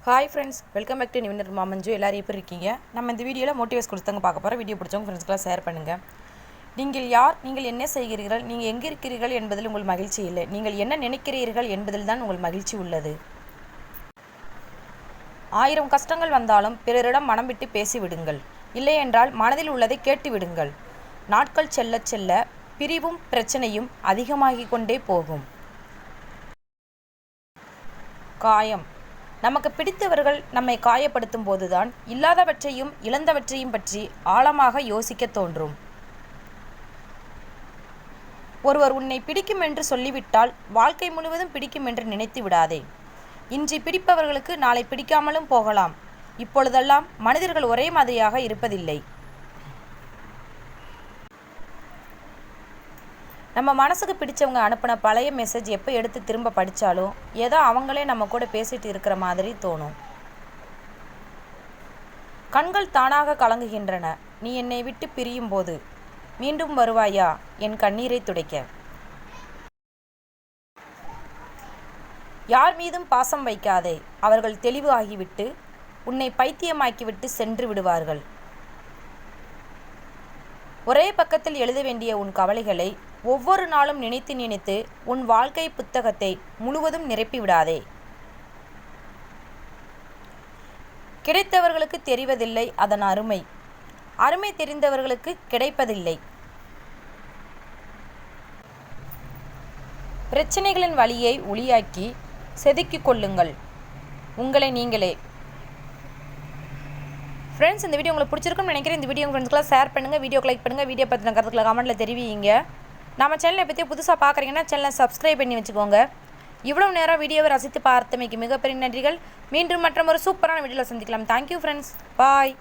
Hi friends, welcome back to நிவினர் மாமஞ்சு. எல்லோரும் எப்படி இருக்கீங்க? நம்ம இந்த வீடியோவில் மோட்டிவேஸ் கொடுத்தாங்க பார்க்க போகிறோம். வீடியோ பிடிச்சவங்க ஃப்ரெண்ட்ஸ்க்கெலாம் ஷேர் பண்ணுங்கள். நீங்கள் யார், நீங்கள் என்ன செய்கிறீர்கள், நீங்கள் எங்கே இருக்கிறீர்கள் என்பதில் உங்கள் மகிழ்ச்சி இல்லை. நீங்கள் என்ன நினைக்கிறீர்கள் என்பதில் தான் உங்கள் மகிழ்ச்சி உள்ளது. 1000 கஷ்டங்கள் வந்தாலும் பிறரிடம் மனம் விட்டு பேசிவிடுங்கள். இல்லையென்றால் மனதில் உள்ளதை கேட்டு விடுங்கள். நாட்கள் செல்ல செல்ல பிரிவும் பிரச்சனையும் அதிகமாகிக் கொண்டே போகும். காயம். நமக்கு பிடித்தவர்கள் நம்மை காயப்படுத்தும் போதுதான் இல்லாதவற்றையும் இழந்தவற்றையும் பற்றி ஆழமாக யோசிக்க தோன்றும். ஒருவர் உன்னை பிடிக்கும் என்று சொல்லிவிட்டால் வாழ்க்கை முழுவதும் பிடிக்கும் என்று நினைத்து விடாதே. இன்று பிடிப்பவர்களுக்கு நாளை பிடிக்காமலும் போகலாம். இப்பொழுதெல்லாம் மனிதர்கள் ஒரே மாதிரியாக இருப்பதில்லை. நம்ம மனசுக்கு பிடிச்சவங்க அனுப்பின பழைய மெசேஜ் எப்போ எடுத்து திரும்ப படித்தாலும் ஏதோ அவங்களே நம்ம கூட பேசிட்டு இருக்கிற மாதிரி தோணும். கண்கள் தானாக கலங்குகின்றன. நீ என்னை விட்டு பிரியும் போது மீண்டும் வருவாயா என் கண்ணீரை துடைக்க. யார் மீதும் பாசம் வைக்காதே. அவர்கள் தெளிவு ஆகிவிட்டு உன்னை பைத்தியமாக்கிவிட்டு சென்று விடுவார்கள். ஒரே பக்கத்தில் எழுத வேண்டிய உன் கவலைகளை ஒவ்வொரு நாளும் நினைத்து நினைத்து உன் வாழ்க்கை புத்தகத்தை முழுவதும் நிரப்பிவிடாதே. கிடைத்தவர்களுக்கு தெரிவதில்லை அதன் அருமை. அருமை தெரிந்தவர்களுக்கு கிடைப்பதில்லை. பிரச்சனைகளின் வழியை ஒளியாக்கி செதுக்கிக் கொள்ளுங்கள் உங்களை நீங்களே. ஃப்ரெண்ட்ஸ், இந்த வீடியோ உங்களுக்கு பிடிச்சிருக்குன்னு நினைக்கிறேன். இந்த வீடியோ ஃப்ரெண்ட்ஸ்க்குலாம் ஷேர் பண்ணுங்கள். வீடியோக்கு லைக் பண்ணுங்கள். வீடியோ பற்றின கருத்துக்களை கமெண்ட்டில் தெரிவிங்க. நம்ம சேனலை பற்றி புதுசாக பார்க்குறீங்கன்னா சேனலை சப்ஸ்கிரைப் பண்ணி வச்சுக்கோங்க. இவ்வளோ நேரம் வீடியோவை ரசித்து பார்த்தமைக்கு மிகப்பெரிய நன்றிகள். மீண்டும் மற்றும் ஒரு சூப்பரான வீடியோவில் சந்திக்கலாம். Thank you friends. பாய்.